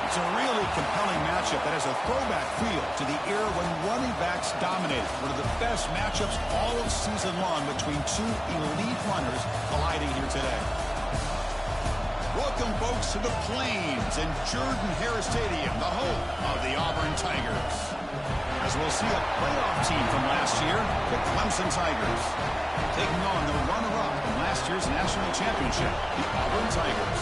It's a really compelling matchup that has a throwback feel to the era when running backs dominated. One of the best matchups all of season long between two elite runners colliding here today. Welcome, folks, to the Plains and Jordan-Hare Stadium, the home of the Auburn Tigers. As we'll see a playoff team from last year, the Clemson Tigers, taking on the runner-up in last year's national championship, the Auburn Tigers.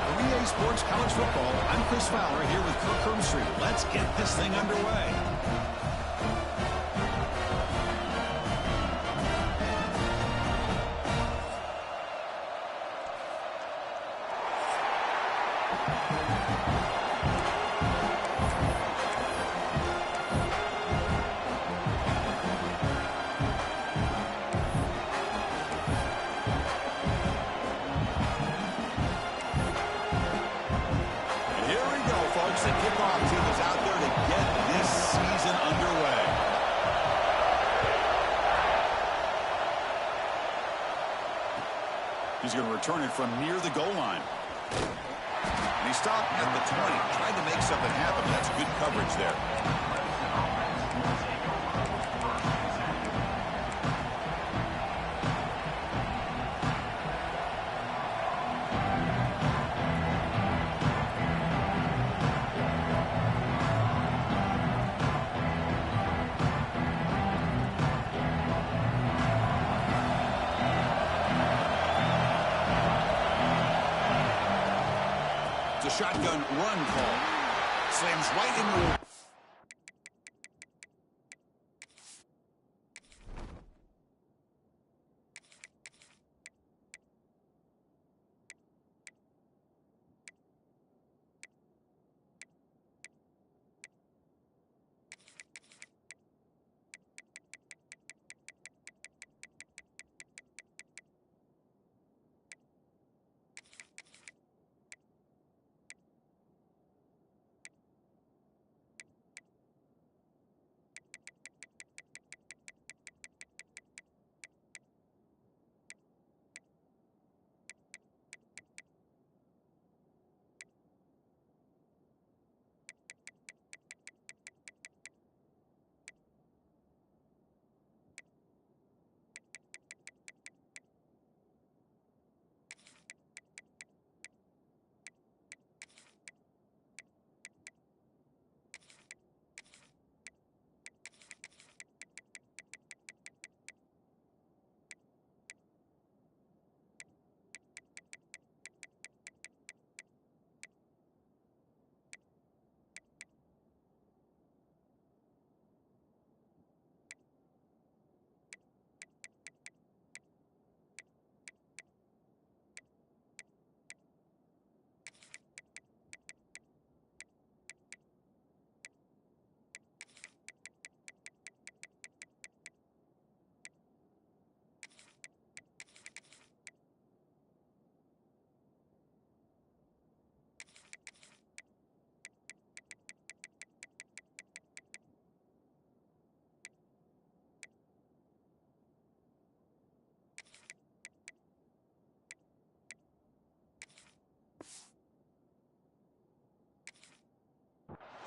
For EA Sports College Football, I'm Chris Fowler here with Kirk Hermstreet. Let's get this thing underway. The kickoff team is out there to get this season underway. He's going to return it from near the goal line. And he stopped at the 20, trying to make something happen. That's good coverage there. The shotgun run call. Slams right in the...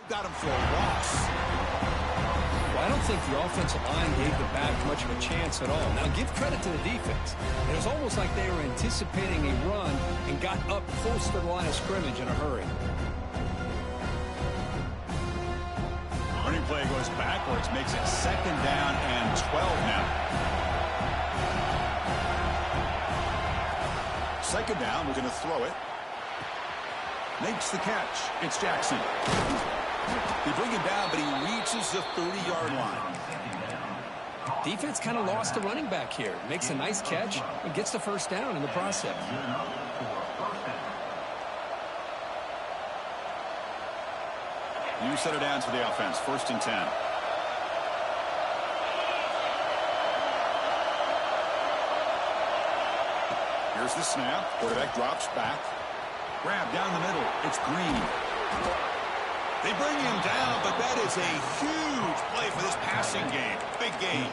Got him for a loss. Well, I don't think the offensive line gave the back much of a chance at all. Now, give credit to the defense. It was almost like they were anticipating a run and got up close to the line of scrimmage in a hurry. Running play goes backwards, makes it 2nd down and 12 now. 2nd down, we're going to throw it. Makes the catch. It's Jackson. They bring him down, but he reaches the 30-yard line. Defense kind of lost the running back here. Makes a nice catch and gets the 1st down in the process. New set of downs for the offense. 1st and 10. Here's the snap. Quarterback drops back. Grab down the middle. It's Green. They bring him down, but that is a huge play for this passing game. Big game.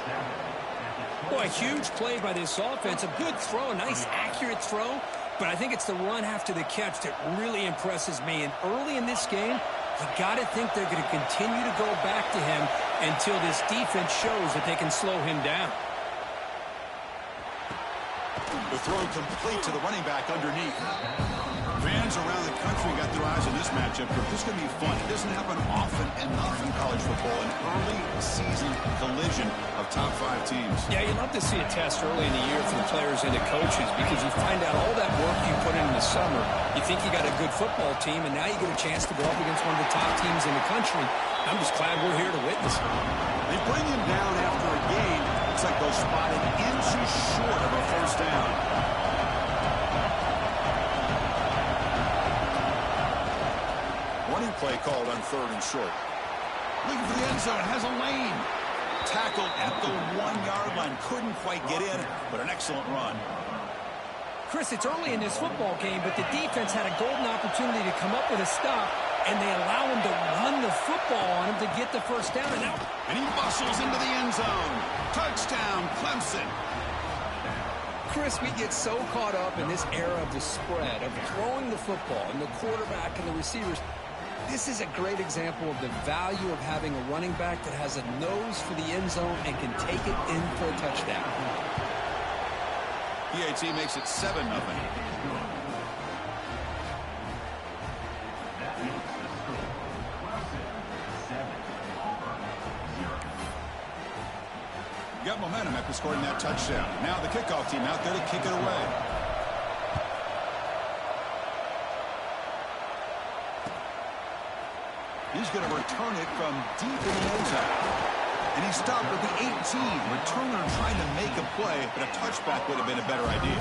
Boy, a huge play by this offense. A good throw, a nice accurate throw. but I think it's the run after the catch that really impresses me. And early in this game, you got to think they're going to continue to go back to him until this defense shows that they can slow him down. The throw complete to the running back underneath. Fans around the country got their eyes on this matchup. This is going to be fun. It doesn't happen often enough in college football, an early season collision of top 5 teams. Yeah, you love to see a test early in the year for the players and the coaches because you find out all that work you put in the summer. You think you got a good football team, and now you get a chance to go up against one of the top teams in the country. I'm just glad we're here to witness it. They bring him down after a game. Looks like they'll spot it inches short of a first down. Running play called on 3rd and short. Looking for the end zone. Has a lane. Tackled at the 1-yard line. Couldn't quite get in, but an excellent run. Chris, it's early in this football game, but the defense had a golden opportunity to come up with a stop, and they allow him to run the football on him to get the first down. And he muscles into the end zone. Touchdown, Clemson. Chris, we get so caught up in this era of the spread, of throwing the football, and the quarterback and the receivers. This is a great example of the value of having a running back that has a nose for the end zone and can take it in for a touchdown. PAT makes it 7-0. Got momentum after scoring that touchdown. Now the kickoff team out there to kick it away. He's going to return it from deep in the end zone. And he stopped at the 18. Returner trying to make a play, but a touchback would have been a better idea.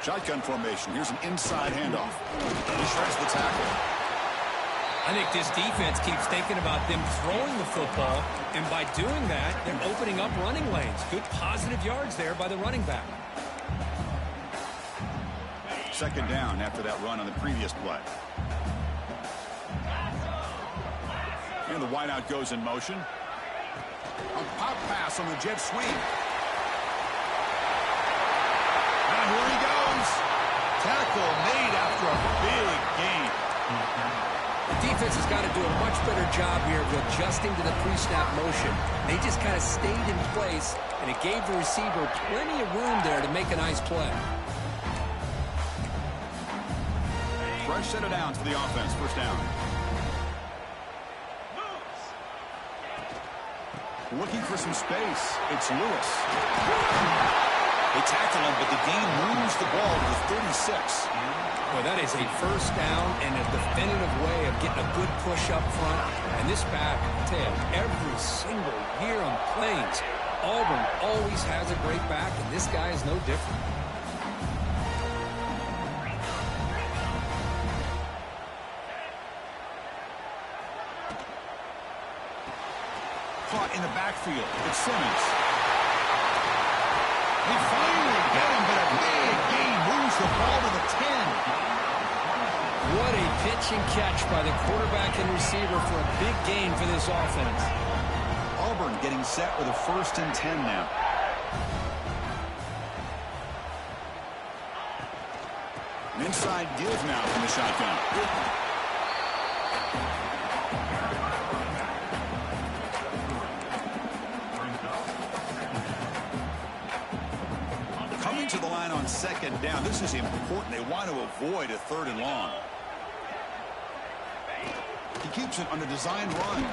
Shotgun formation. Here's an inside handoff. He shreds the tackle. I think this defense keeps thinking about them throwing the football, and by doing that, they're opening up running lanes. Good positive yards there by the running back. 2nd down after that run on the previous play. And the wideout goes in motion. A pop pass on the jet sweep. And here he goes. Tackle made after a big gain. The defense has got to do a much better job here of adjusting to the pre-snap motion. They just kind of stayed in place, and it gave the receiver plenty of room there to make a nice play. Fresh set of downs for the offense. 1st down. Looking for some space. It's Lewis. They tackle him, but the gain moves the ball to the 36. Well, that is a 1st down and a definitive way of getting a good push up front. And this back, I tell you, every single year on planes, Auburn always has a great back, and this guy is no different. Caught in the backfield. It's Simmons. They finally get him, but a big gain moves the ball to the 10. What a pitch and catch by the quarterback and receiver for a big gain for this offense. Auburn getting set with a 1st and 10 now. An inside give now from the shotgun. Coming to the line on 2nd down. This is important. They want to avoid a 3rd and long. He keeps it on a design run.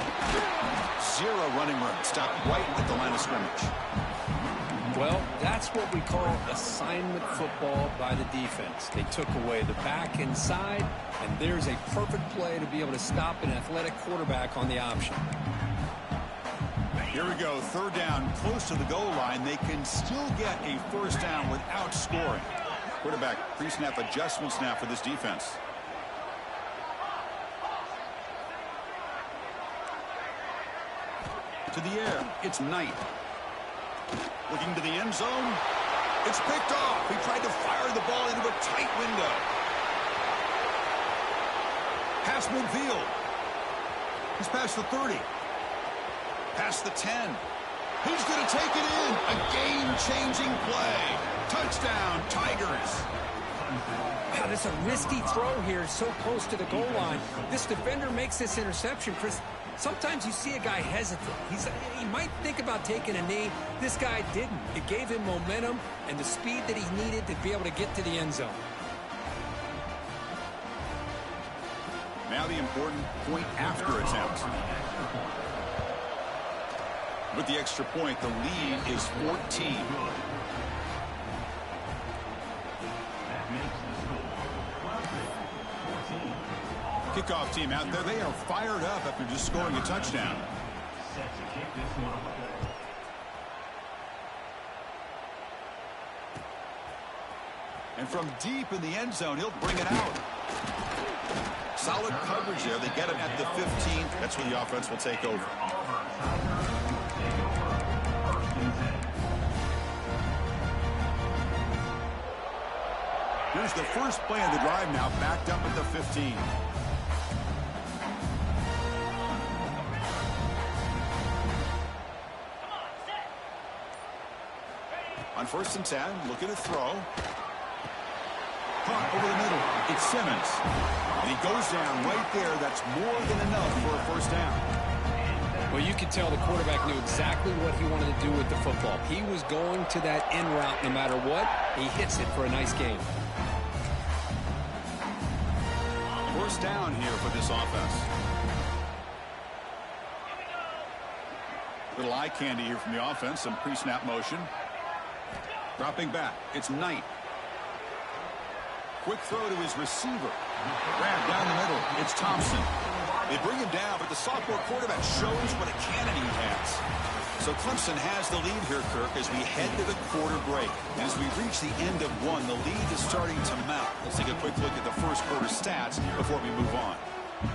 0 running room. Stopped right at the line of scrimmage. Well, that's what we call assignment football by the defense. They took away the back inside, and there's a perfect play to be able to stop an athletic quarterback on the option. Here we go. 3rd down, close to the goal line. They can still get a 1st down without scoring. Quarterback pre-snap adjustments now for this defense. To the air. It's Knight. Looking to the end zone. It's picked off. He tried to fire the ball into a tight window. Pass midfield. He's past the 30. Past the 10. He's going to take it in. A game-changing play. Touchdown, Tigers. Wow, that's a risky throw here, so close to the goal line. This defender makes this interception, Chris. Sometimes you see a guy hesitate. He might think about taking a knee. This guy didn't. It gave him momentum and the speed that he needed to be able to get to the end zone. Now the important point after attempt. With the extra point, the lead is 14. Kickoff team out there. They are fired up after just scoring a touchdown. And from deep in the end zone, he'll bring it out. Solid coverage there. They get him at the 15. That's where the offense will take over. Here's the first play of the drive now, backed up at the 15. On 1st and 10, looking to throw. Caught over the middle. It's Simmons. And he goes down right there. That's more than enough for a first down. Well, you could tell the quarterback knew exactly what he wanted to do with the football. He was going to that in route no matter what. He hits it for a nice gain. First down here for this offense. Little eye candy here from the offense. Some pre-snap motion. Dropping back. It's Knight. Quick throw to his receiver. Grab down the middle. It's Thompson. They bring him down, but the sophomore quarterback shows what a cannon he has. So Clemson has the lead here, Kirk, as we head to the quarter break. And as we reach the end of one, the lead is starting to mount. Let's take a quick look at the first quarter stats before we move on.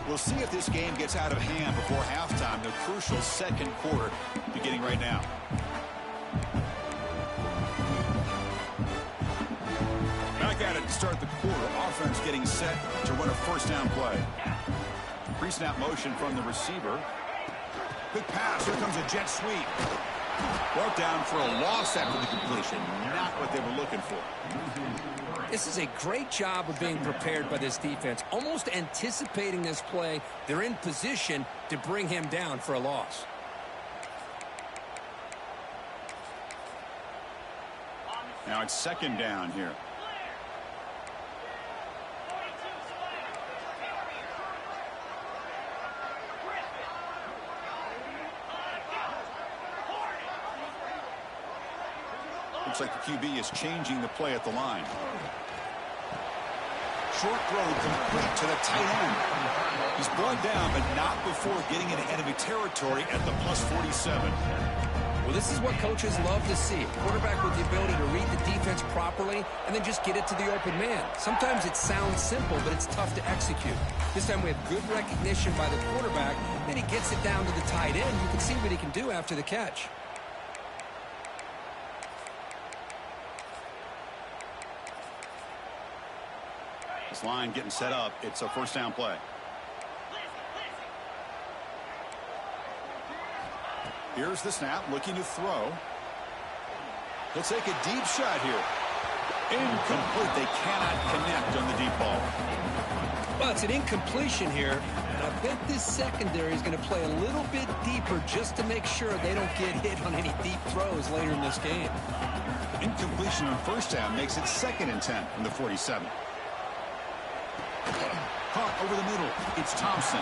We'll see if this game gets out of hand before halftime, the crucial second quarter beginning right now. Back at it to start the quarter. Offense getting set to run a first down play. Pre-snap motion from the receiver. Quick pass. Here comes a jet sweep. Brought down for a loss after the completion. Not what they were looking for. This is a great job of being prepared by this defense. Almost anticipating this play. They're in position to bring him down for a loss. Now it's second down here. Looks like the QB is changing the play at the line. Short throw complete to the tight end. He's brought down, but not before getting into enemy territory at the +47. Well, this is what coaches love to see. A quarterback with the ability to read the defense properly and then just get it to the open man. Sometimes it sounds simple, but it's tough to execute. This time we have good recognition by the quarterback. Then he gets it down to the tight end. You can see what he can do after the catch. This line getting set up. It's a first down play. Here's the snap, looking to throw. He'll take a deep shot here. Incomplete. They cannot connect on the deep ball. Well, it's an incompletion here. And I bet this secondary is going to play a little bit deeper just to make sure they don't get hit on any deep throws later in this game. Incompletion on first down makes it 2nd and 10 from the 47. Caught over the middle. It's Thompson.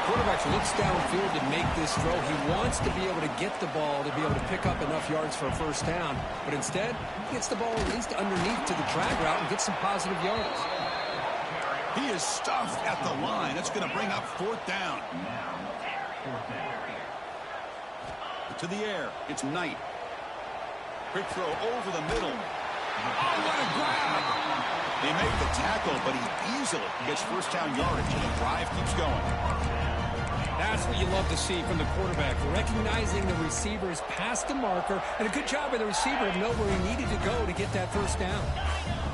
Quarterback looks downfield to make this throw. He wants to be able to get the ball to be able to pick up enough yards for a first down. But instead, he gets the ball at least underneath to the drag route and gets some positive yards. He is stuffed at the line. That's going to bring up 4th down. To the air. It's Knight. Quick throw over the middle. Oh, what a grab! They make the tackle, but he easily gets first down yardage, and the drive keeps going. That's what you love to see from the quarterback, recognizing the receiver's past the marker, and a good job by the receiver to know where he needed to go to get that first down.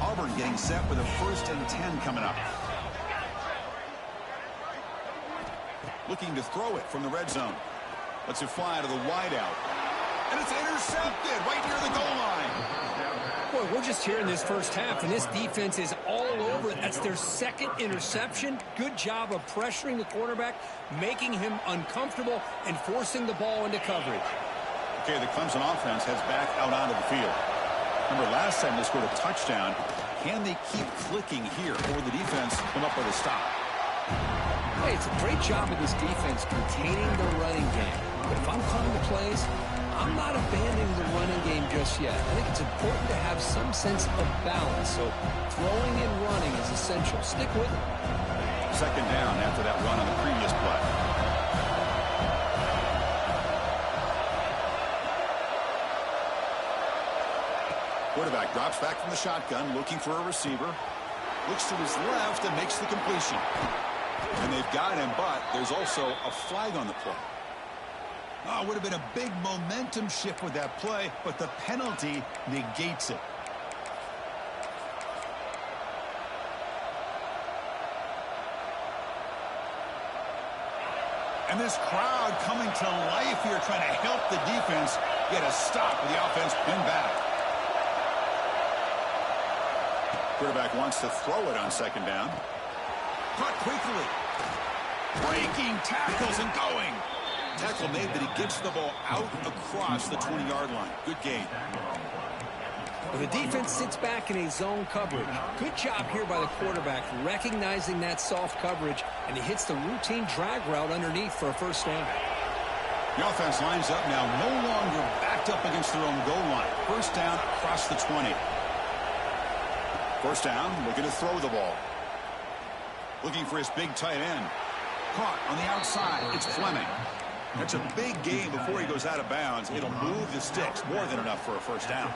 Auburn getting set with a 1st and 10 coming up. Looking to throw it from the red zone. Lets it fly to the wideout. And it's intercepted right near the goal line. Boy, we're just here in this first half, and this defense is all over it. That's their 2nd interception. Good job of pressuring the quarterback, making him uncomfortable, and forcing the ball into coverage. Okay, the Clemson offense heads back out onto the field. Remember, last time they scored a touchdown. Can they keep clicking here, or the defense come up with a stop? Hey, it's a great job of this defense containing the running game. But if I'm calling the plays, I'm not abandoning the running game just yet. I think it's important to have some sense of balance. So throwing and running is essential. Stick with it. 2nd down after that run on the previous play. Quarterback drops back from the shotgun, looking for a receiver. Looks to his left and makes the completion. And they've got him, but there's also a flag on the play. Oh, it would have been a big momentum shift with that play, but the penalty negates it. And this crowd coming to life here, trying to help the defense get a stop with the offense pinned back. Quarterback wants to throw it on 2nd down. Caught quickly. Breaking tackles and going. Tackle made, but he gets the ball out across the 20-yard line. Good gain. Well, the defense sits back in a zone coverage. Good job here by the quarterback, recognizing that soft coverage, and he hits the routine drag route underneath for a 1st down. The offense lines up now, no longer backed up against their own goal line. 1st down across the 20. 1st down, looking to throw the ball. Looking for his big tight end. Caught on the outside. It's Fleming. That's a big gain before he goes out of bounds. It'll move the sticks. More than enough for a 1st down.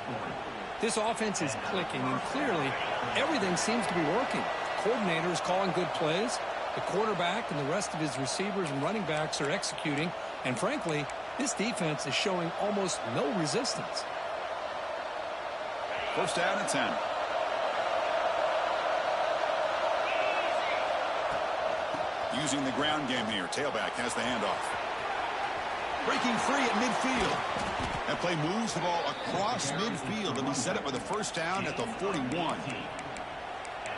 This offense is clicking, and clearly everything seems to be working. Coordinator is calling good plays. The quarterback and the rest of his receivers and running backs are executing. And frankly, this defense is showing almost no resistance. 1st down and 10. Using the ground game here. Tailback has the handoff. Breaking free at midfield. That play moves the ball across midfield, and he set it with a 1st down at the 41.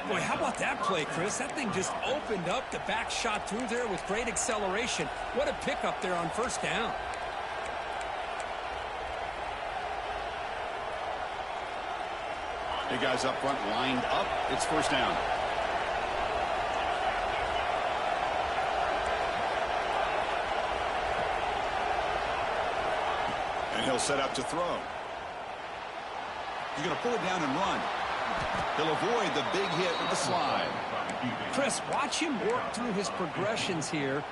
Boy, how about that play, Chris? That thing just opened up. The back shot through there with great acceleration. What a pickup there on 1st down. Big guys up front lined up. It's 1st down. And he'll set up to throw. He's going to pull it down and run. He'll avoid the big hit with the slide. Chris, watch him work through his progressions here.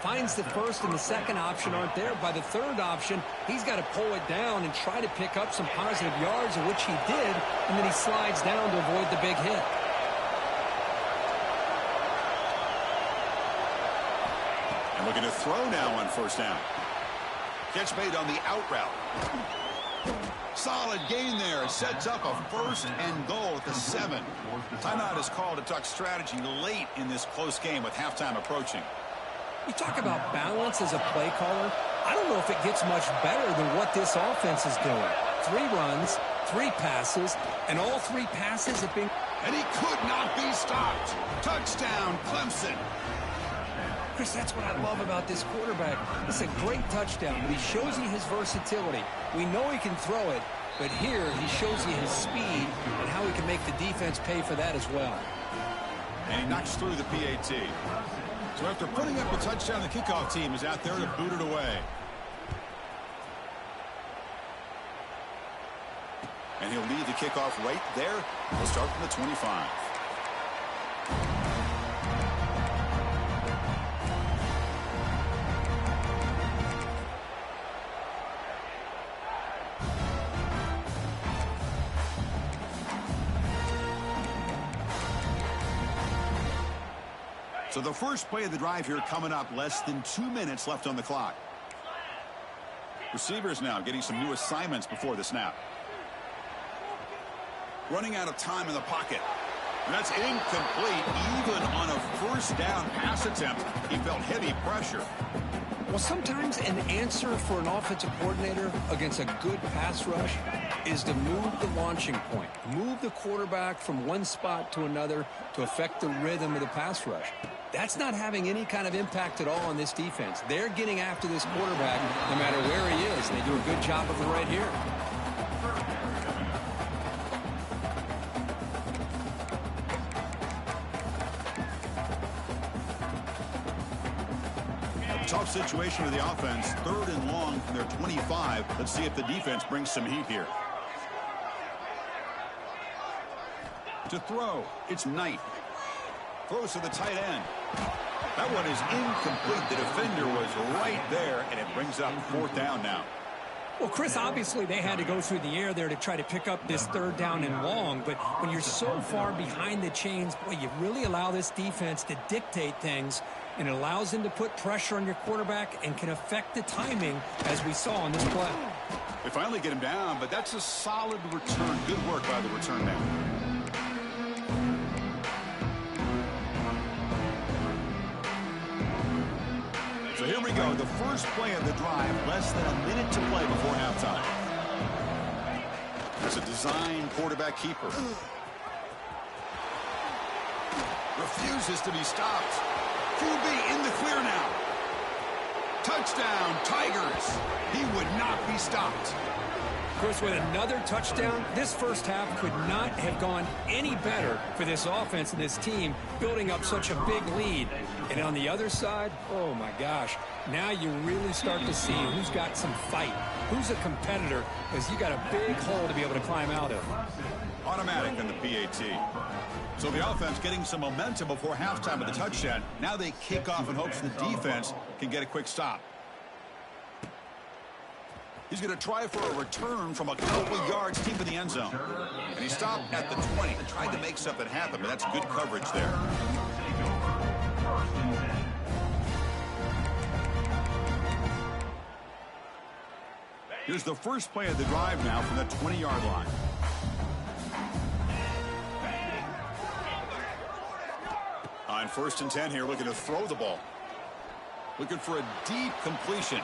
Finds the 1st and the 2nd option aren't there. By the 3rd option, he's got to pull it down and try to pick up some positive yards, of which he did, and then he slides down to avoid the big hit. And looking to throw now on 1st down. Catch made on the out route. Solid gain there. It sets up a 1st and goal at the 7. Timeout is called to talk strategy late in this close game with halftime approaching. You talk about balance as a play caller. I don't know if it gets much better than what this offense is doing. 3 runs, 3 passes, and all 3 passes have been... And he could not be stopped. Touchdown, Clemson. Chris, that's what I love about this quarterback. It's a great touchdown, but he shows you his versatility. We know he can throw it, but here he shows you his speed and how he can make the defense pay for that as well. And he knocks through the PAT. So after putting up a touchdown, the kickoff team is out there to boot it away. And he'll lead the kickoff right there. He'll start from the 25. So the first play of the drive here coming up, less than 2 minutes left on the clock. Receivers now getting some new assignments before the snap. Running out of time in the pocket. And that's incomplete. Even on a first down pass attempt, he felt heavy pressure. Well, sometimes an answer for an offensive coordinator against a good pass rush is to move the launching point. Move the quarterback from one spot to another to affect the rhythm of the pass rush. That's not having any kind of impact at all on this defense. They're getting after this quarterback no matter where he is. They do a good job of it right here. Tough situation with the offense. 3rd and long from their 25. Let's see if the defense brings some heat here. To throw, it's Knight. Throws to the tight end. That one is incomplete. The defender was right there, and it brings up 4th down now. Well, Chris, obviously they had to go through the air there to try to pick up this 3rd down and long, but when you're so far behind the chains, boy, you really allow this defense to dictate things, and it allows them to put pressure on your quarterback and can affect the timing, as we saw on this play. They finally get him down, but that's a solid return. Good work by the return man. So here we go, the first play of the drive, less than a minute to play before halftime. There's a design quarterback keeper. Refuses to be stopped. QB in the clear now. Touchdown, Tigers. He would not be stopped. Chris, with another touchdown, this first half could not have gone any better for this offense and this team, building up such a big lead. And on the other side, oh my gosh, now you really start to see who's got some fight, who's a competitor, because you got a big hole to be able to climb out of. Automatic in the PAT. So the offense getting some momentum before halftime with the touchdown. Now they kick off in hopes the defense can get a quick stop. He's going to try for a return from a couple yards deep in the end zone. And he stopped at the 20. Tried to make something happen, but that's good coverage there. Here's the first play of the drive now from the 20-yard line. On 1st and 10 here, looking to throw the ball. Looking for a deep completion.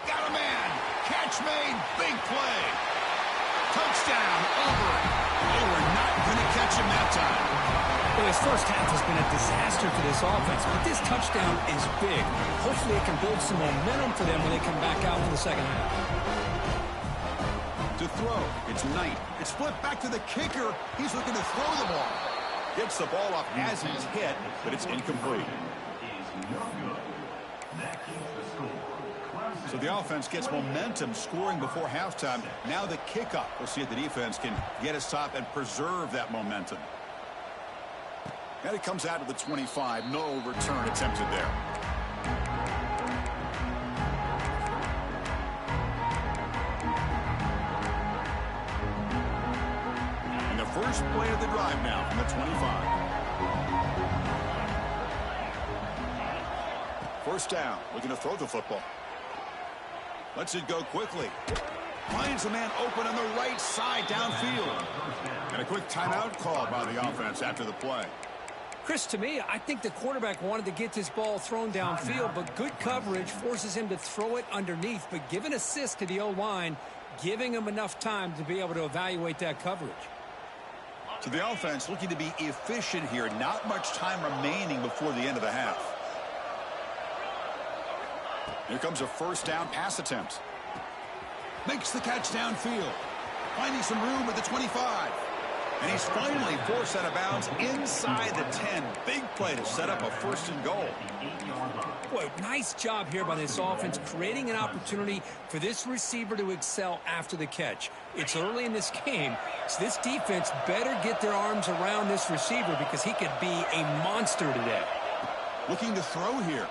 Got a man. Catch made. Big play. Touchdown, Auburn. They were not going to catch him that time. Well, his first half has been a disaster for this offense, but this touchdown is big. Hopefully it can build some momentum for them when they come back out for the second half. To throw, it's Knight. It's flipped back to the kicker. He's looking to throw the ball. Gets the ball up as he's hit, but it's incomplete. So the offense gets momentum scoring before halftime. Now the kickoff. We'll see if the defense can get a stop and preserve that momentum. And it comes out of the 25. No return attempted there. And the first play of the drive now from the 25. First down, looking to throw the football. Lets it go quickly. Finds a man open on the right side downfield. And a quick timeout call by the offense after the play. Chris, to me, I think the quarterback wanted to get this ball thrown downfield, but good coverage forces him to throw it underneath. But give an assist to the O-line, giving him enough time to be able to evaluate that coverage. So the offense looking to be efficient here. Not much time remaining before the end of the half. Here comes a first down pass attempt. Makes the catch downfield. Finding some room at the 25. And he's finally forced out of bounds inside the 10. Big play to set up a 1st and goal. Boy, nice job here by this offense, creating an opportunity for this receiver to excel after the catch. It's early in this game, so this defense better get their arms around this receiver because he could be a monster today. Looking to throw here.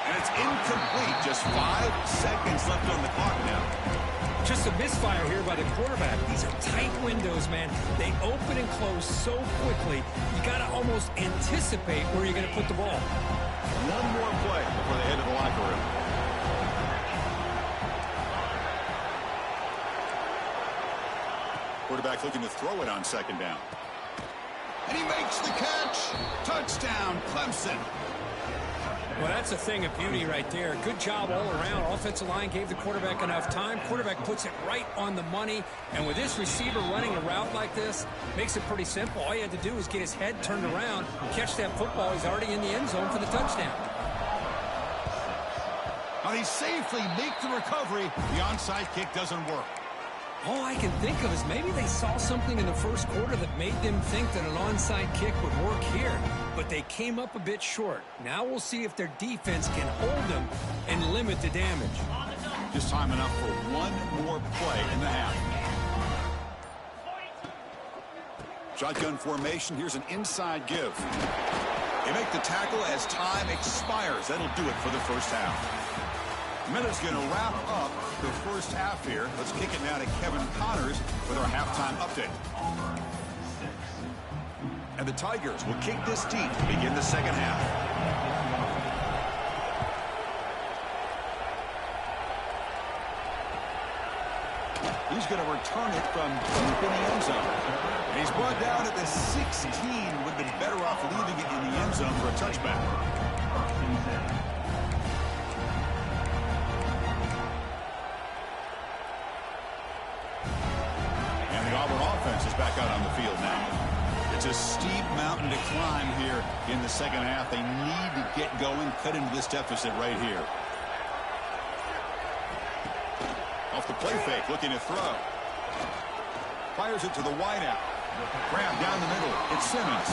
And it's incomplete. Just 5 seconds left on the clock now. Just a misfire here by the quarterback. These are tight windows, man. They open and close so quickly, you got to almost anticipate where you're going to put the ball. One more play before they head to the locker room. Quarterback looking to throw it on second down. And he makes the catch. Touchdown, Clemson. Well, that's a thing of beauty right there. Good job all around. Offensive line gave the quarterback enough time. Quarterback puts it right on the money. And with this receiver running a route like this, makes it pretty simple. All you had to do was get his head turned around, catch that football. He's already in the end zone for the touchdown. Now they safely make the recovery. The onside kick doesn't work. All I can think of is maybe they saw something in the first quarter that made them think that an onside kick would work here. But they came up a bit short. Now we'll see if their defense can hold them and limit the damage. Just time enough for one more play in the half. Shotgun formation. Here's an inside give. They make the tackle as time expires. That'll do it for the first half. Minute's going to wrap up the first half here. Let's kick it now to Kevin Connors with our halftime update. And the Tigers will kick this deep to begin the second half. He's going to return it from deep in the end zone. And he's brought down at the 16. Would have been better off leaving it in the end zone for a touchback. Is back out on the field now. It's a steep mountain to climb here in the second half. They need to get going, cut into this deficit right here. Off the play fake, looking to throw. Fires it to the wideout. Grab down the middle. It's Simmons.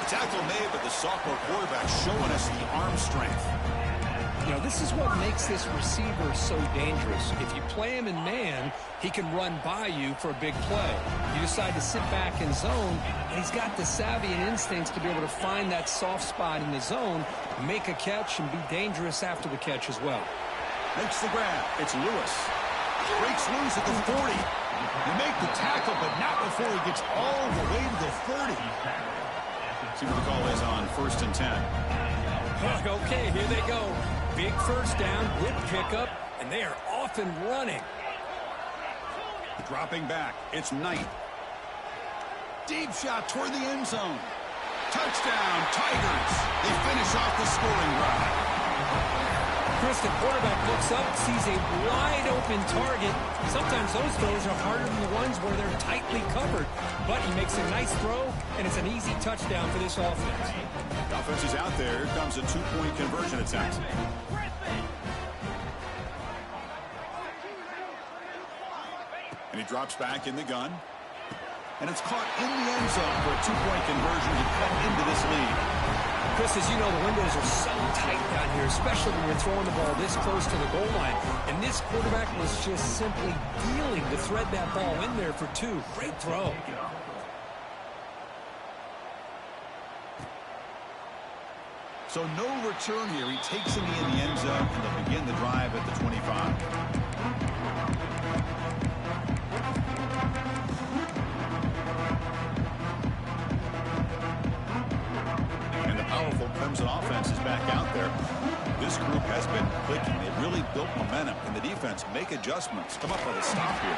The tackle made, but the sophomore quarterback showing us the arm strength. You know, this is what makes this receiver so dangerous. If you play him in man, he can run by you for a big play. You decide to sit back in zone, and he's got the savvy and instincts to be able to find that soft spot in the zone, make a catch, and be dangerous after the catch as well. Makes the grab. It's Lewis. Breaks loose at the 40. They make the tackle, but not before he gets all the way to the 30. See what the call is on 1st and 10. Okay, here they go. Big first down, good pickup, and they are off and running. Dropping back, it's Knight. Deep shot toward the end zone. Touchdown, Tigers. They finish off the scoring drive. Chris, the quarterback looks up, sees a wide-open target. Sometimes those throws are harder than the ones where they're tightly covered. But he makes a nice throw, and it's an easy touchdown for this offense. The offense is out there. Here comes a 2-point conversion attempt. And he drops back in the gun. And it's caught in the end zone for a 2-point conversion to cut into this lead. Chris, as you know, the windows are so tight down here, especially when you're throwing the ball this close to the goal line. And this quarterback was just simply dealing to thread that ball in there for 2. Great throw. So no return here. He takes him in the end zone, and they'll begin the drive at the 25. Powerful Clemson offense is back out there. This group has been clicking. They've really built momentum, and the defense make adjustments. Come up with a stop here.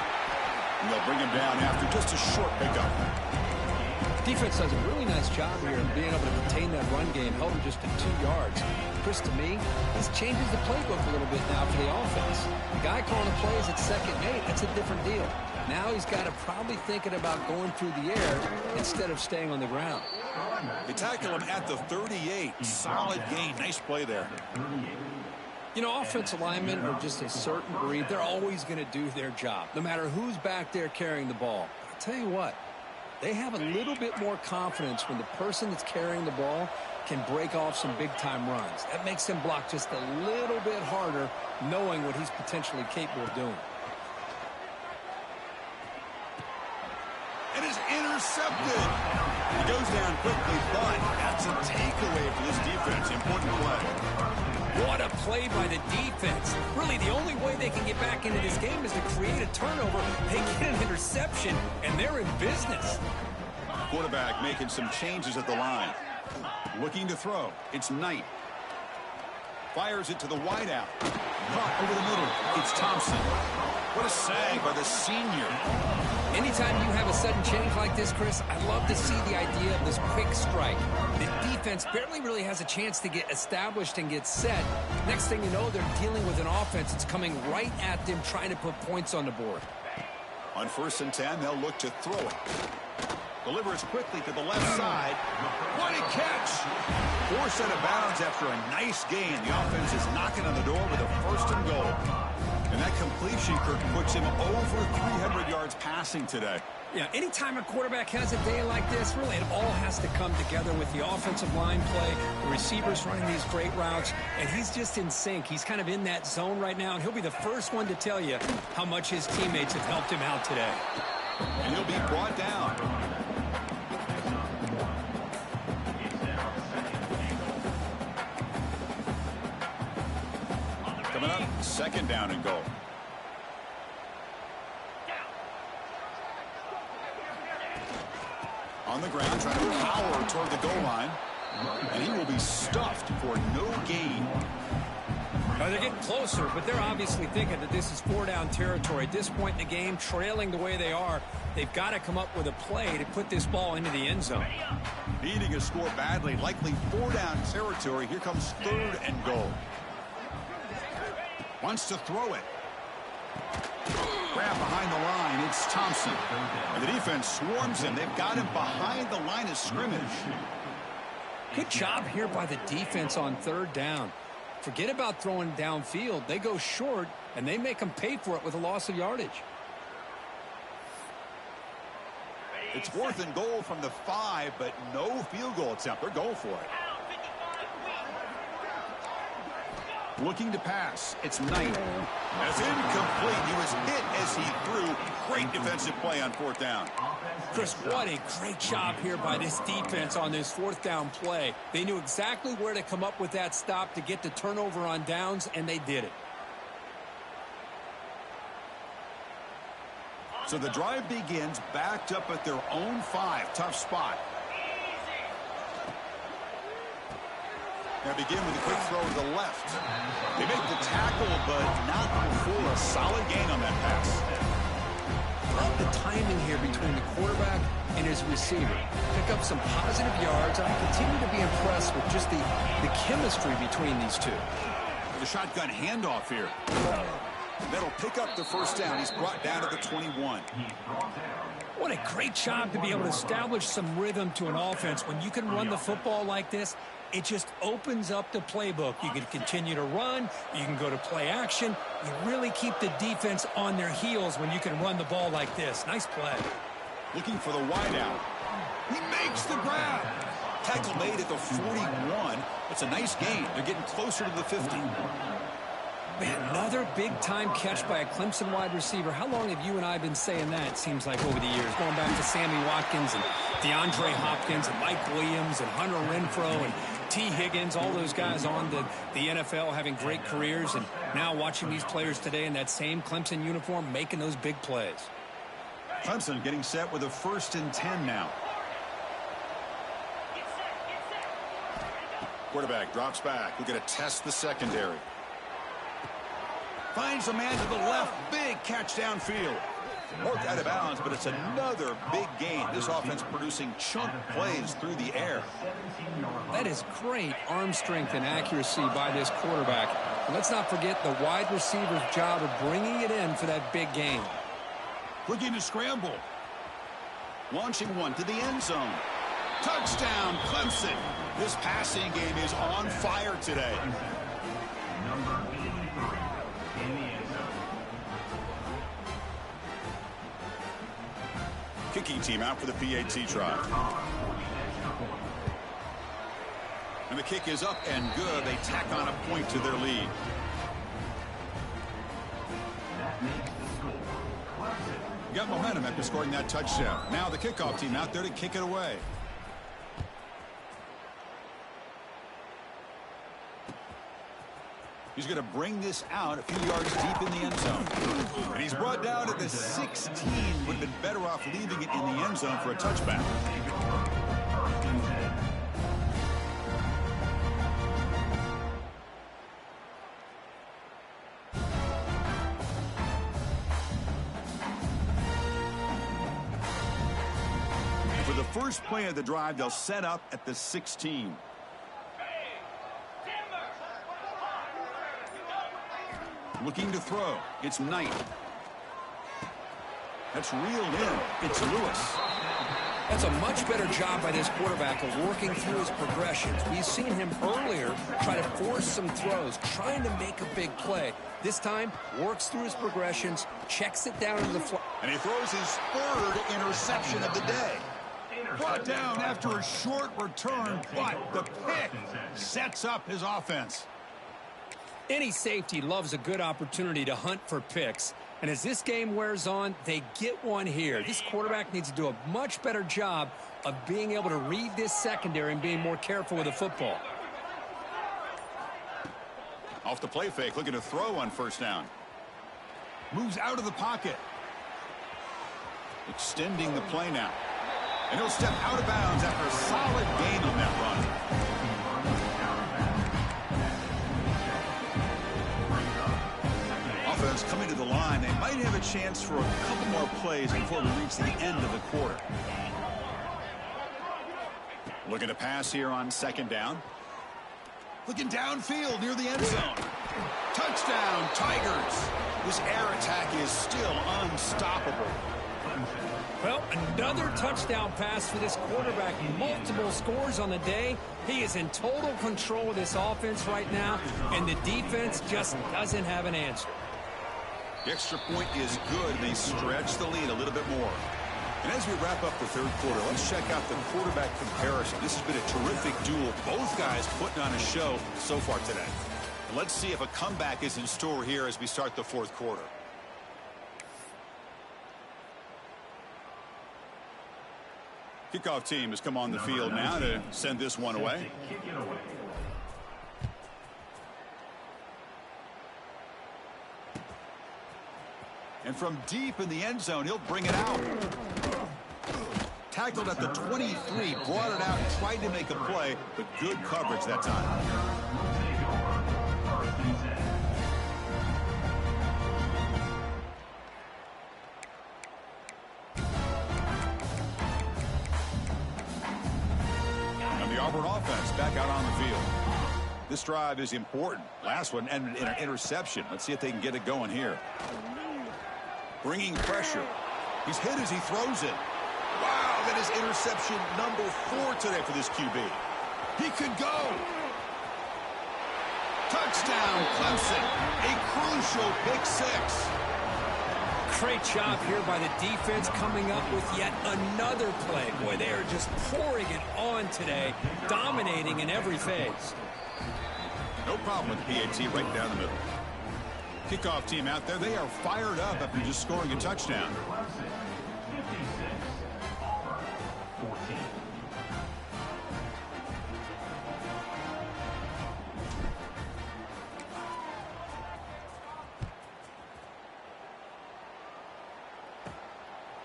And they'll bring him down after just a short pickup. Defense does a really nice job here of being able to contain that run game, held him just at 2 yards. Chris, to me, this changes the playbook a little bit now for the offense. The guy calling the plays at second and 8, that's a different deal. Now he's got to probably thinking about going through the air instead of staying on the ground. They tackle him at the 38. Solid gain. Nice play there. You know, offensive linemen are just a certain breed. They're always going to do their job, no matter who's back there carrying the ball. I'll tell you what, they have a little bit more confidence when the person that's carrying the ball can break off some big-time runs. That makes them block just a little bit harder, knowing what he's potentially capable of doing. And is intercepted. He goes down quickly, but that's a takeaway for this defense. Important play. What a play by the defense. Really, the only way they can get back into this game is to create a turnover. They get an interception, and they're in business. Quarterback making some changes at the line. Looking to throw. It's Knight. Fires it to the wideout. Caught over the middle. It's Thompson. What a sag by the senior. Anytime you have a sudden change like this, Chris, I love to see the idea of this quick strike. The defense barely really has a chance to get established and get set. Next thing you know, they're dealing with an offense that's coming right at them, trying to put points on the board. On 1st and 10, they'll look to throw it. Delivers quickly to the left side. What a catch! Forced out of bounds after a nice gain. The offense is knocking on the door with a 1st and goal. And that completion, Kirk, puts him over 300 yards passing today. Yeah, anytime a quarterback has a day like this, really it all has to come together with the offensive line play, the receivers running these great routes, and he's just in sync. He's kind of in that zone right now, and he'll be the first one to tell you how much his teammates have helped him out today. And he'll be brought down. Coming up, 2nd down and goal. On the ground, trying to power toward the goal line. And he will be stuffed for no gain. They're getting closer, but they're obviously thinking that this is 4-down territory. At this point in the game, trailing the way they are, they've got to come up with a play to put this ball into the end zone. Needing a score badly, likely 4-down territory. Here comes 3rd and goal. Wants to throw it. Grab behind the line. It's Thompson. And the defense swarms him. They've got him behind the line of scrimmage. Good job here by the defense on 3rd down. Forget about throwing downfield. They go short, and they make them pay for it with a loss of yardage. It's 4th and goal from the 5, but no field goal attempt. They're going for it. Looking to pass. It's Knight. That's incomplete. He was hit as he threw. Great defensive play on 4th down. Chris, what a great job here by this defense on this 4th down play. They knew exactly where to come up with that stop to get the turnover on downs, and they did it. So the drive begins backed up at their own 5. Tough spot. Now begin with a quick throw to the left. They make the tackle, but not before a solid gain on that pass. Love the timing here between the quarterback and his receiver. Pick up some positive yards. I continue to be impressed with just the chemistry between these two. The shotgun handoff here. That'll pick up the 1st down. He's brought down to the 21. What a great job to be able to establish some rhythm to an offense. When you can run the football like this, it just opens up the playbook. You can continue to run. You can go to play action. You really keep the defense on their heels when you can run the ball like this. Nice play. Looking for the wideout. He makes the grab. Tackle made at the 41. It's a nice gain. They're getting closer to the 50. Man, another big-time catch by a Clemson wide receiver. How long have you and I been saying that, it seems like, over the years? Going back to Sammy Watkins and DeAndre Hopkins and Mike Williams and Hunter Renfrow and T. Higgins, all those guys on the NFL having great careers, and now watching these players today in that same Clemson uniform making those big plays. Clemson getting set with a 1st and 10 now. Quarterback drops back. We're going to test the secondary. Finds a man to the left. Big catch downfield. Worked out of bounds, but it's another big gain. This offense producing chunk plays through the air. That is great arm strength and accuracy by this quarterback. And let's not forget the wide receiver's job of bringing it in for that big gain. Looking to scramble. Launching one to the end zone. Touchdown, Clemson. This passing game is on fire today. Kicking team out for the PAT try. And the kick is up and good. They tack on a point to their lead. Got momentum after scoring that touchdown. Now the kickoff team out there to kick it away. He's going to bring this out a few yards deep in the end zone. And he's brought down at the 16. Would have been better off leaving it in the end zone for a touchback. For the first play of the drive, they'll set up at the 16. Looking to throw. It's Knight. That's reeled in. It's Lewis. That's a much better job by this quarterback of working through his progressions. We've seen him earlier try to force some throws, trying to make a big play. This time, works through his progressions, checks it down into the floor. And he throws his third interception of the day. Brought down after a short return, but the pick sets up his offense. Any safety loves a good opportunity to hunt for picks. And as this game wears on, they get one here. This quarterback needs to do a much better job of being able to read this secondary and being more careful with the football. Off the play fake, looking to throw on first down. Moves out of the pocket. Extending the play now. And he'll step out of bounds after a solid gain on that run. Offense coming to the line. They might have a chance for a couple more plays before we reach the end of the quarter. Looking to pass here on second down. Looking downfield near the end zone. Touchdown, Tigers. This air attack is still unstoppable. Well, another touchdown pass for this quarterback. Multiple scores on the day. He is in total control of this offense right now, and the defense just doesn't have an answer. The extra point is good. They stretch the lead a little bit more. And as we wrap up the third quarter, let's check out the quarterback comparison. This has been a terrific duel. Both guys putting on a show so far today. Let's see if a comeback is in store here as we start the fourth quarter. Kickoff team has come on the field now to send this one away. And from deep in the end zone, he'll bring it out. Tackled at the 23, brought it out, tried to make a play, but good coverage that time. And the Auburn offense back out on the field. This drive is important. Last one ended in an interception. Let's see if they can get it going here. Bringing pressure. He's hit as he throws it. Wow, that is interception number 4 today for this QB. He could go. Touchdown, Clemson. A crucial pick 6. Great job here by the defense coming up with yet another play. Boy, they are just pouring it on today, dominating in every phase. No problem with PAT right down the middle. Kickoff team out there, they are fired up after just scoring a touchdown.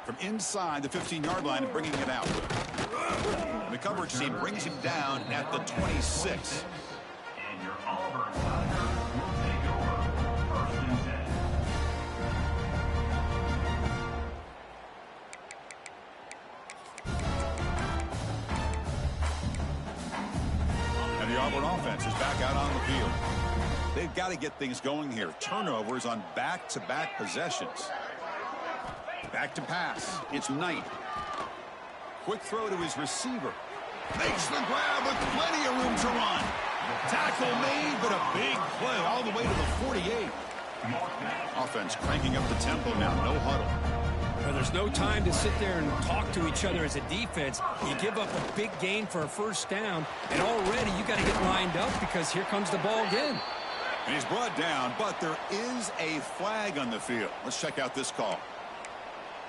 From inside the 15-yard line and bringing it out. And the coverage team brings him down at the 26. And your Auburn Tigers will take over 1st and 10. And the Auburn offense is back out on the field. They've got to get things going here. Turnovers on back-to-back possessions. Back to pass. It's Knight. Quick throw to his receiver. Makes the grab with plenty of room to run. Tackle made, but a big play all the way to the 48. Offense cranking up the tempo now. No huddle. Well, there's no time to sit there and talk to each other as a defense. You give up a big gain for a first down, and already you got to get lined up because here comes the ball again. And he's brought down, but there is a flag on the field. Let's check out this call.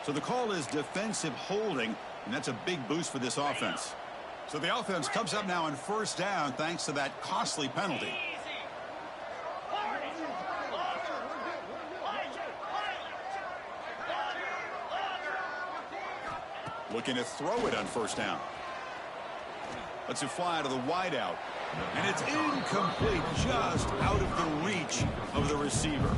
So the call is defensive holding, and that's a big boost for this offense. So the offense comes up now on first down thanks to that costly penalty. Looking to throw it on first down. Lets it fly to the wideout. And it's incomplete, just out of the reach of the receiver.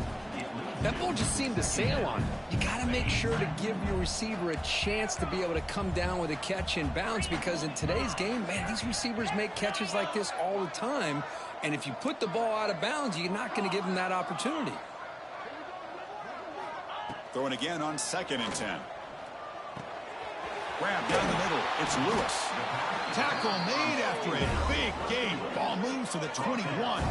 That ball just seemed to sail on. You got to make sure to give your receiver a chance to be able to come down with a catch and bounce, because in today's game, man, these receivers make catches like this all the time. And if you put the ball out of bounds, you're not going to give them that opportunity. Throwing again on 2nd and 10. Grab down the middle. It's Lewis. Tackle made after a big gain. Ball moves to the 21.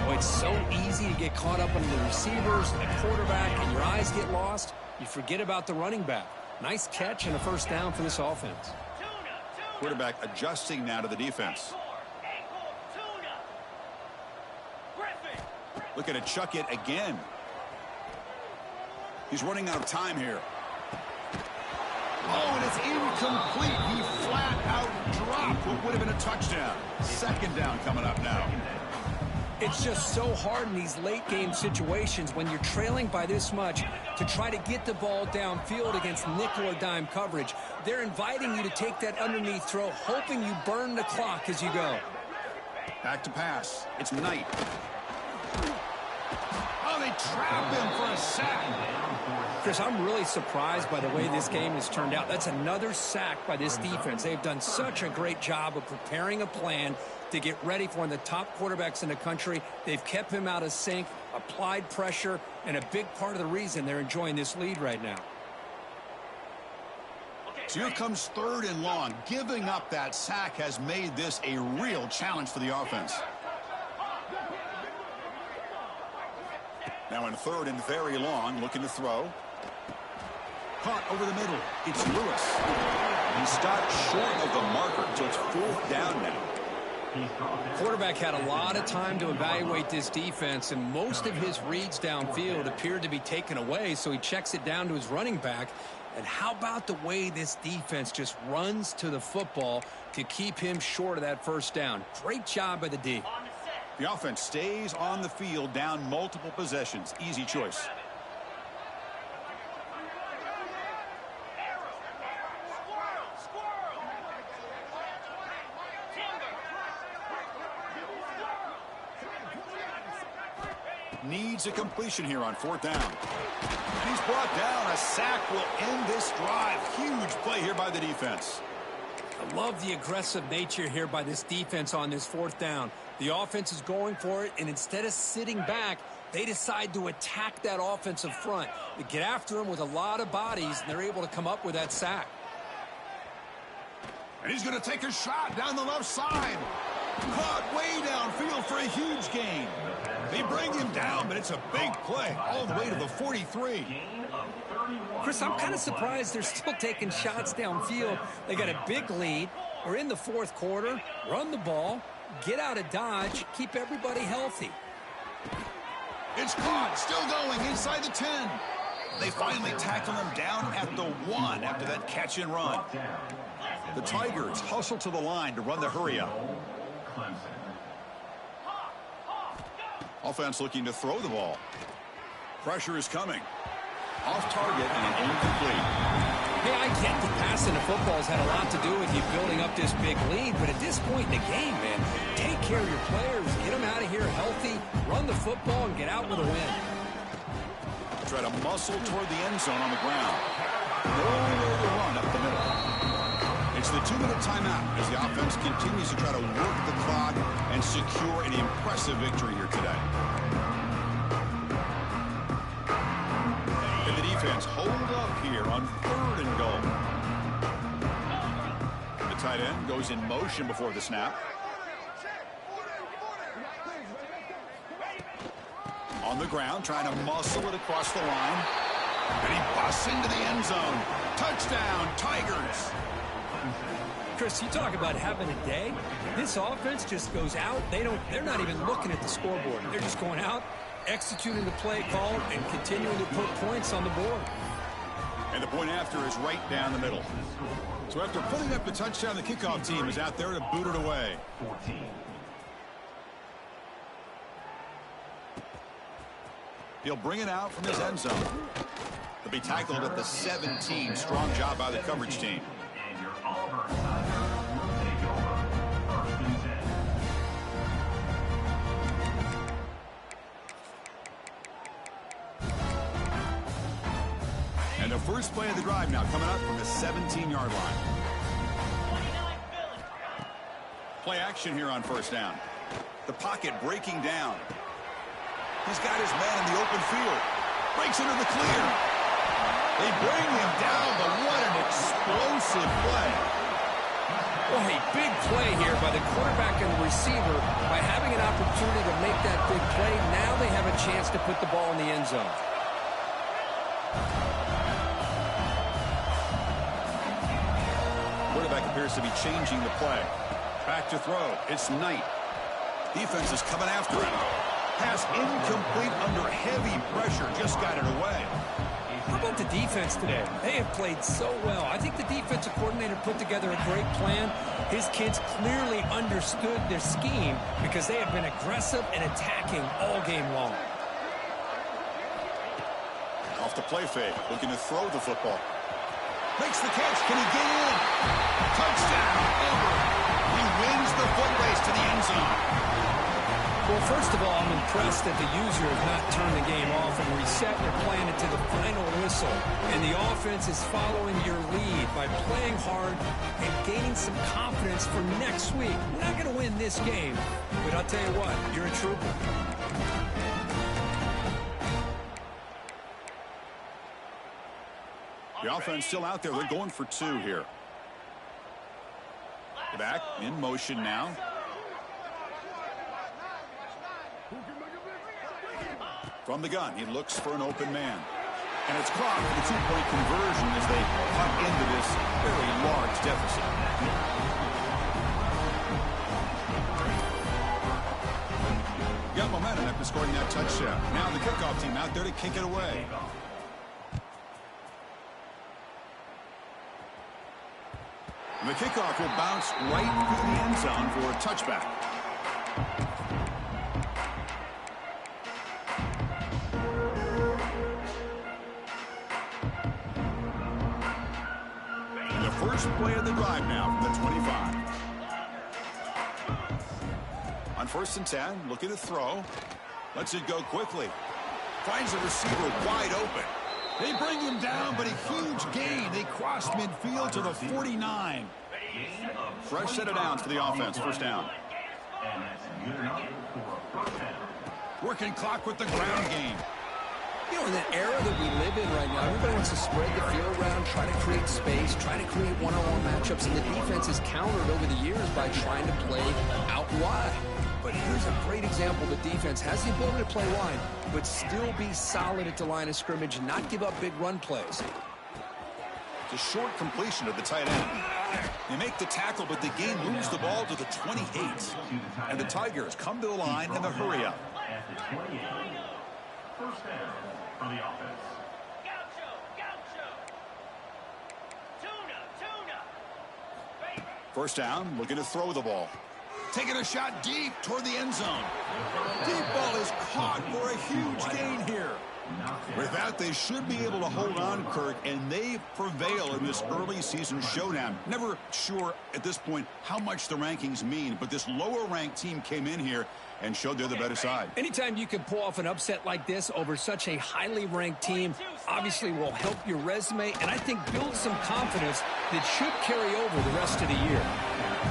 Oh, it's so easy to get caught up under the receivers and the quarterback, and your eyes get lost. You forget about the running back. Nice catch and a first down for this offense. Quarterback adjusting now to the defense. Looking to chuck it again. He's running out of time here. Oh, and it's incomplete. He flat out dropped what would have been a touchdown. 2nd down coming up now. It's just so hard in these late game situations when you're trailing by this much to try to get the ball downfield against nickel or dime coverage. They're inviting you to take that underneath throw, hoping you burn the clock as you go. Back to pass. It's Knight. Oh, they trap him for a sack. Chris, I'm really surprised by the way this game has turned out. That's another sack by this defense. They've done such a great job of preparing a plan to get ready for one of the top quarterbacks in the country. They've kept him out of sync, applied pressure, and a big part of the reason they're enjoying this lead right now. So here comes 3rd and long. Giving up that sack has made this a real challenge for the offense. Now in 3rd and very long, looking to throw. Caught over the middle. It's Lewis. He stopped short of the marker, so it's 4th down now. Quarterback had a lot of time to evaluate this defense, and most of his reads downfield appeared to be taken away, so he checks it down to his running back. And how about the way this defense just runs to the football to keep him short of that first down? Great job by the D. The offense stays on the field down multiple possessions. Easy choice. Needs a completion here on 4th down. And he's brought down. A sack will end this drive. Huge play here by the defense. I love the aggressive nature here by this defense on this 4th down. The offense is going for it, and instead of sitting back, they decide to attack that offensive front. They get after him with a lot of bodies, and they're able to come up with that sack. And he's going to take a shot down the left side. Caught way downfield for a huge gain. They bring him down, but it's a big play all the way to the 43. Chris, I'm kind of surprised they're still taking shots downfield. They got a big lead. We're in the 4th quarter. Run the ball. Get out of dodge. Keep everybody healthy. It's caught. Still going inside the 10. They finally tackle him down at the 1 after that catch and run. The Tigers hustle to the line to run the hurry up. Offense looking to throw the ball. Pressure is coming. Off target and incomplete. Hey, I get the passing of football has had a lot to do with you building up this big lead, but at this point in the game, man, take care of your players, get them out of here healthy, run the football, and get out with a win. Try to muscle toward the end zone on the ground. Nowhere to run up the middle. It's the 2-minute timeout as the offense continues to try to work the clock and secure an impressive victory here today. And the defense hold up here on 3rd and goal. The tight end goes in motion before the snap. On the ground, trying to muscle it across the line. And he busts into the end zone. Touchdown, Tigers. Chris, you talk about having a day. This offense just goes out. They're not even looking at the scoreboard. They're just going out, executing the play call, and continuing to put points on the board. And the point after is right down the middle. So after putting up the touchdown, the kickoff team is out there to boot it away. 14. He'll bring it out from his end zone. To be tackled at the 17. Strong job by the coverage team. And your Auburn Tigers will take over 1st and 10. And the first play of the drive now coming up from the 17-yard line. Play action here on 1st down. The pocket breaking down. He's got his man in the open field. Breaks into the clear. They bring him down, but what an explosive play. Well, a big play here by the quarterback and the receiver. By having an opportunity to make that big play, now they have a chance to put the ball in the end zone. Quarterback appears to be changing the play. Back to throw. It's Knight. Defense is coming after him. Pass incomplete under heavy pressure. Just got it away. How about the defense today? They have played so well. I think the defensive coordinator put together a great plan. His kids clearly understood their scheme because they have been aggressive and attacking all game long. Off the play fake. Looking to throw the football. Makes the catch. Can he get in? Touchdown. Auburn. He wins the foot race to the end zone. Well, first of all, I'm impressed that the user has not turned the game off and reset their plan into the final whistle. And the offense is following your lead by playing hard and gaining some confidence for next week. We're not going to win this game, but I'll tell you what, you're a trooper. The offense still out there. They're going for 2 here. Back in motion now. From the gun, he looks for an open man. And it's caught for the 2-point conversion as they cut into this very large deficit. Got momentum after scoring that touchdown. Now the kickoff team out there to kick it away. And the kickoff will bounce right through the end zone for a touchback. And the first play of the drive now from the 25. On 1st and 10, looking to throw. Lets it go quickly. Finds the receiver wide open. They bring him down, but a huge gain. They cross midfield to the 49. Fresh set of downs for the offense. 1st down. And that's good enough for 1st down. Working clock with the ground game. You know, in the era that we live in right now, everybody wants to spread the field around, try to create space, try to create one-on-one matchups, and the defense is countered over the years by trying to play out wide. But here's a great example. The defense has the ability to play wide, but still be solid at the line of scrimmage and not give up big run plays. It's a short completion of the tight end. They make the tackle, but the game moves the ball to the 28. And the Tigers come to the line in the hurry up. At the 28. 1st down for the offense. First down, looking to throw the ball. Taking a shot deep toward the end zone. Deep ball is caught for a huge gain here. With that, they should be able to hold on, Kirk, and they prevail in this early season showdown. Never sure at this point how much the rankings mean, but this lower-ranked team came in here and showed they're the better side. Anytime you can pull off an upset like this over such a highly ranked team, obviously will help your resume, and I think build some confidence that should carry over the rest of the year.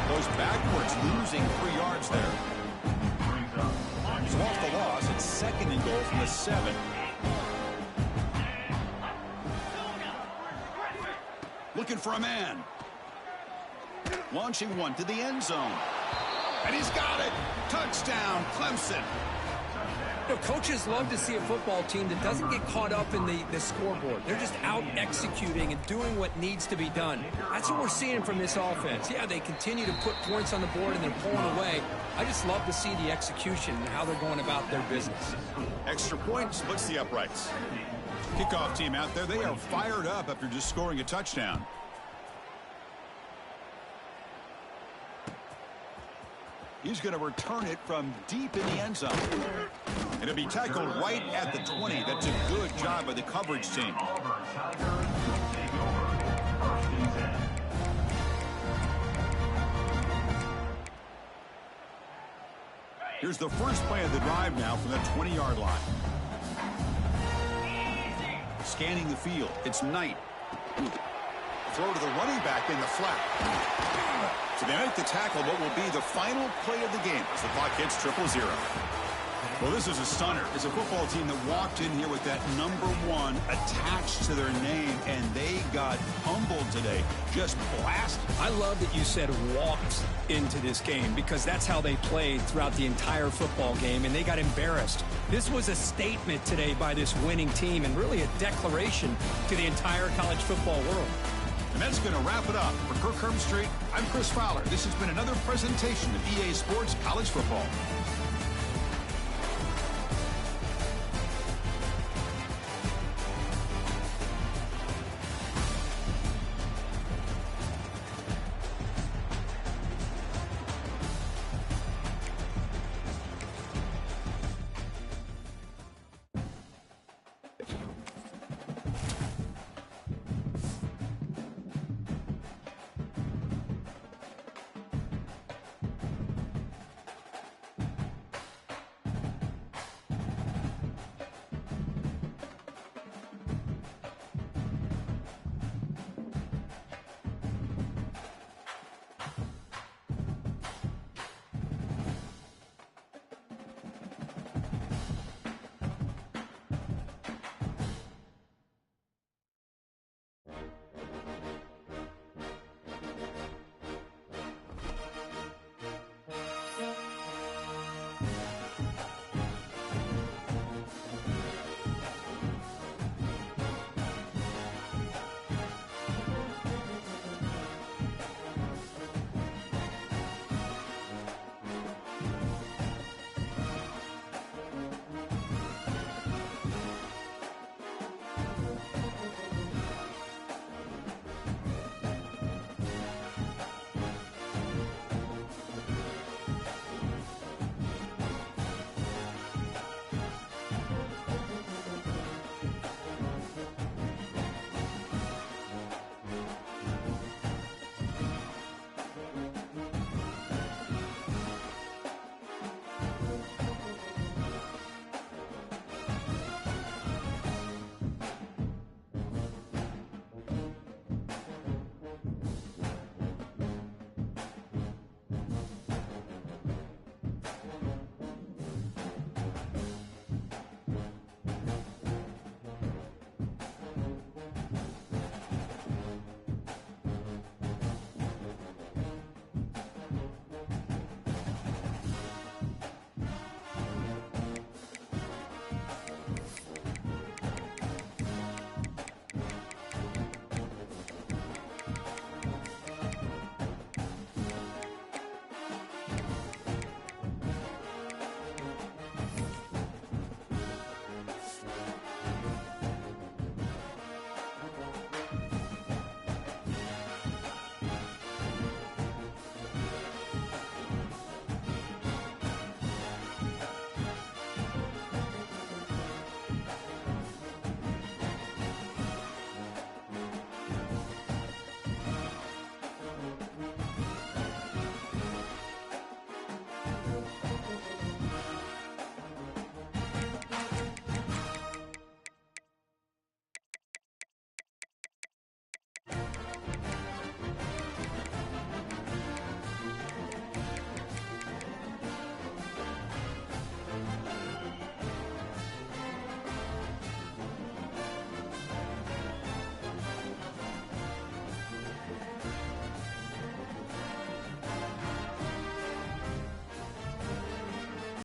Goes backwards, losing 3 yards there. So off the loss, it's 2nd and goal from the 7. Looking for a man. Launching one to the end zone. And he's got it. Touchdown, Clemson. You know, coaches love to see a football team that doesn't get caught up in the scoreboard. They're just out executing and doing what needs to be done. That's what we're seeing from this offense. Yeah, they continue to put points on the board and they're pulling away. I just love to see the execution and how they're going about their business. Extra point splits the uprights. Kickoff team out there, they are fired up after just scoring a touchdown. He's going to return it from deep in the end zone. And it'll be tackled right at the 20. That's a good job by the coverage team. Tigers will take over 1st and 10. Here's the first play of the drive now from the 20-yard line. Scanning the field, it's Knight. Throw to the running back in the flat. So they make the tackle, what will be the final play of the game as the clock hits 0-0. Well, this is a stunner. It's a football team that walked in here with that number 1 attached to their name, and they got humbled today. Just blasted. I love that you said walked into this game because that's how they played throughout the entire football game, and they got embarrassed. This was a statement today by this winning team and really a declaration to the entire college football world. And that's going to wrap it up. For Kirk Herbstreit, I'm Chris Fowler. This has been another presentation of EA Sports College Football.